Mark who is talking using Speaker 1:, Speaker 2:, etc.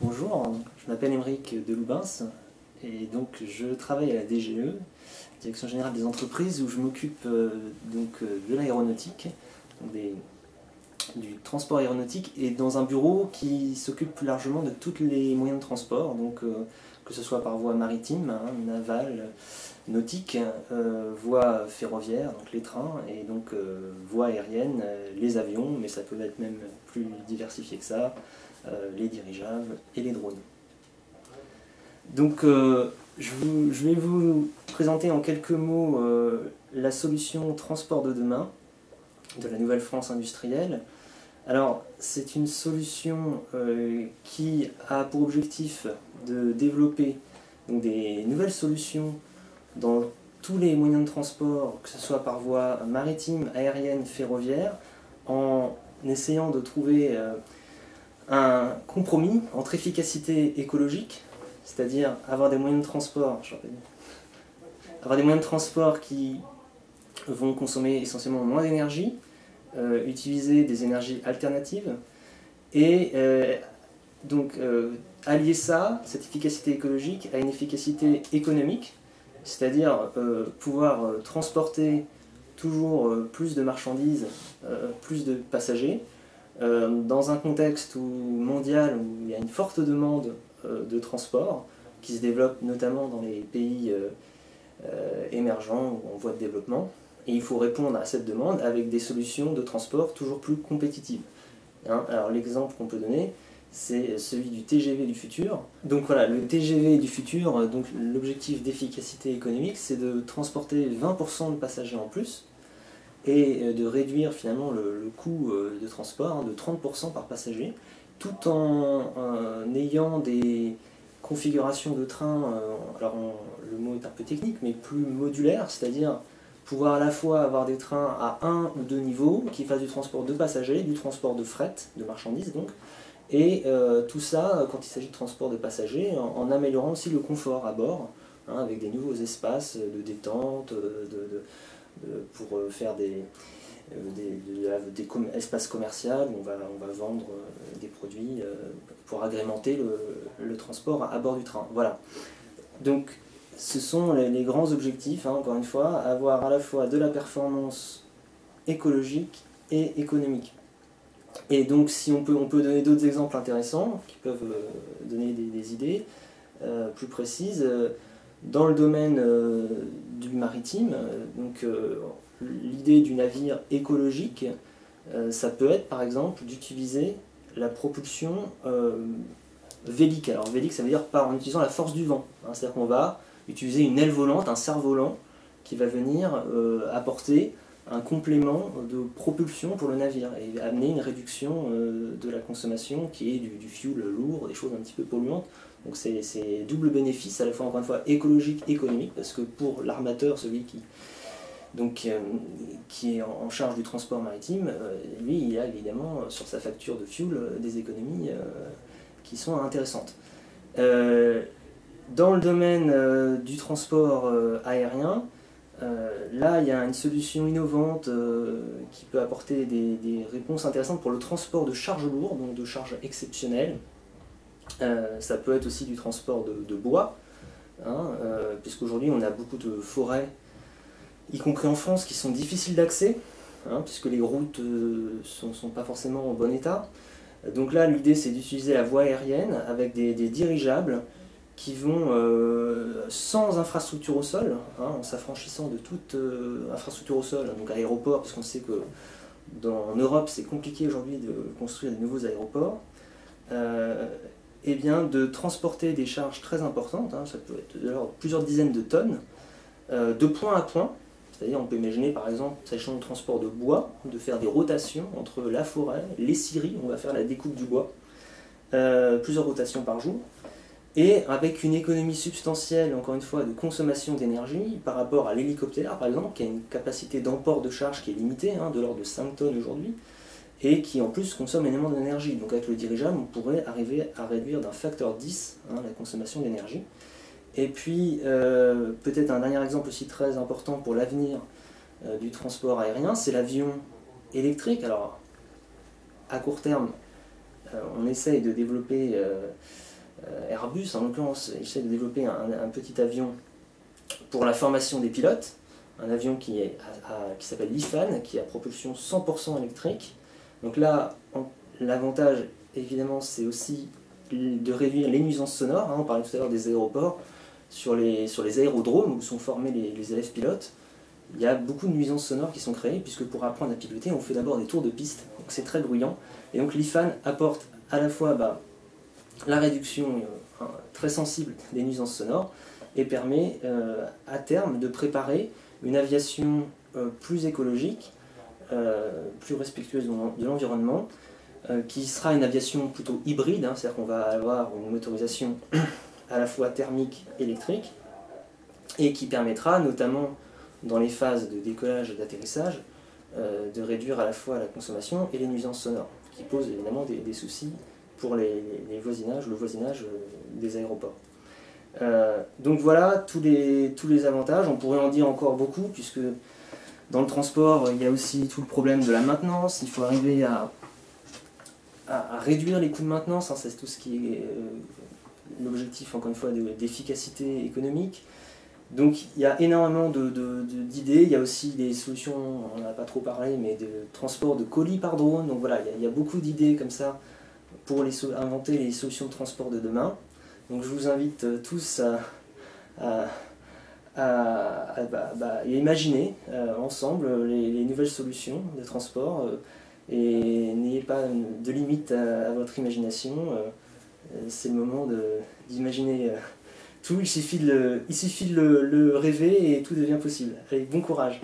Speaker 1: Bonjour, je m'appelle Émeric Deloubens et donc je travaille à la DGE, Direction Générale des Entreprises, où je m'occupe de l'aéronautique, du transport aéronautique, et dans un bureau qui s'occupe plus largement de tous les moyens de transport, que ce soit par voie maritime, navale, nautique, voie ferroviaire, donc les trains, et voie aérienne, les avions, mais ça peut être même plus diversifié que ça, les dirigeables et les drones. Je vais vous présenter en quelques mots la solution transport de demain de la Nouvelle-France industrielle. Alors, c'est une solution qui a pour objectif de développer des nouvelles solutions dans tous les moyens de transport, que ce soit par voie maritime, aérienne, ferroviaire, en essayant de trouver un compromis entre efficacité écologique, c'est-à-dire avoir des moyens de transport, qui vont consommer essentiellement moins d'énergie, utiliser des énergies alternatives, et allier ça, cette efficacité écologique, à une efficacité économique, c'est-à-dire pouvoir transporter toujours plus de marchandises, plus de passagers, dans un contexte mondial où il y a une forte demande de transport, qui se développe notamment dans les pays émergents ou en voie de développement. Et il faut répondre à cette demande avec des solutions de transport toujours plus compétitives. Alors l'exemple qu'on peut donner, c'est celui du TGV du futur. Donc voilà, le TGV du futur, l'objectif d'efficacité économique, c'est de transporter 20% de passagers en plus, et de réduire finalement le coût de transport de 30% par passager, tout en ayant des configurations de train, le mot est un peu technique, mais plus modulaires, c'est-à-dire pouvoir à la fois avoir des trains à un ou deux niveaux qui fassent du transport de passagers, du transport de fret, de marchandises donc, et tout ça quand il s'agit de transport de passagers, en améliorant aussi le confort à bord, avec des nouveaux espaces de détente, pour faire des espaces commerciaux où on va vendre des produits pour agrémenter le transport à bord du train. Voilà. Donc ce sont les grands objectifs, encore une fois, avoir à la fois de la performance écologique et économique. Et donc si on peut donner d'autres exemples intéressants qui peuvent donner des idées plus précises. Dans le domaine du maritime, l'idée du navire écologique, ça peut être par exemple d'utiliser la propulsion vélique. Alors vélique, ça veut dire en utilisant la force du vent. C'est-à-dire qu'on va utiliser une aile volante, un cerf-volant, qui va venir apporter un complément de propulsion pour le navire et amener une réduction de la consommation qui est du fuel lourd, des choses un petit peu polluantes. Donc c'est double bénéfice, à la fois encore une fois écologique, économique, parce que pour l'armateur, celui qui est en charge du transport maritime, lui il a évidemment sur sa facture de fuel des économies qui sont intéressantes. Dans le domaine du transport aérien, là il y a une solution innovante qui peut apporter des réponses intéressantes pour le transport de charges lourdes, donc de charges exceptionnelles. Ça peut être aussi du transport de bois, puisqu'aujourd'hui on a beaucoup de forêts, y compris en France, qui sont difficiles d'accès, puisque les routes ne sont pas forcément en bon état. Donc là l'idée c'est d'utiliser la voie aérienne avec des dirigeables qui vont sans infrastructure au sol, en s'affranchissant de toute infrastructure au sol, donc aéroport, parce qu'on sait que en Europe c'est compliqué aujourd'hui de construire de nouveaux aéroports. De transporter des charges très importantes, ça peut être de plusieurs dizaines de tonnes, de point à point, c'est-à-dire on peut imaginer par exemple, sachant le transport de bois, de faire des rotations entre la forêt, les scieries, on va faire la découpe du bois, plusieurs rotations par jour, et avec une économie substantielle, encore une fois, de consommation d'énergie par rapport à l'hélicoptère par exemple, qui a une capacité d'emport de charge qui est limitée, de l'ordre de 5 tonnes aujourd'hui, et qui en plus consomme énormément d'énergie. Donc avec le dirigeable, on pourrait arriver à réduire d'un facteur 10 la consommation d'énergie. Et puis, peut-être un dernier exemple aussi très important pour l'avenir du transport aérien, c'est l'avion électrique. Alors, à court terme, on essaye de développer Airbus, en l'occurrence, essaie de développer un petit avion pour la formation des pilotes, un avion qui s'appelle l'IFAN, qui est à propulsion 100% électrique. Donc là, l'avantage, évidemment, c'est aussi de réduire les nuisances sonores. On parlait tout à l'heure des aéroports. Sur les aérodromes où sont formés les élèves pilotes, il y a beaucoup de nuisances sonores qui sont créées, puisque pour apprendre à piloter, on fait d'abord des tours de piste, donc c'est très bruyant. Et donc l'IFAN apporte à la fois la réduction très sensible des nuisances sonores, et permet à terme de préparer une aviation plus écologique, plus respectueuse de l'environnement, qui sera une aviation plutôt hybride, c'est-à-dire qu'on va avoir une motorisation à la fois thermique et électrique, et qui permettra notamment dans les phases de décollage et d'atterrissage de réduire à la fois la consommation et les nuisances sonores, qui posent évidemment des soucis pour le voisinage des aéroports. Donc voilà tous les avantages. On pourrait en dire encore beaucoup, puisque dans le transport, il y a aussi tout le problème de la maintenance. Il faut arriver à réduire les coûts de maintenance, c'est tout ce qui est l'objectif, encore une fois, d'efficacité économique. Donc il y a énormément d'idées. Il y a aussi des solutions, on n'en a pas trop parlé, mais de transport de colis par drone. Donc voilà, il y a beaucoup d'idées comme ça pour inventer les solutions de transport de demain. Donc je vous invite tous à imaginer ensemble les nouvelles solutions de transport, et n'ayez pas de limite à votre imagination. C'est le moment d'imaginer tout, il suffit de le rêver et tout devient possible. Allez, bon courage!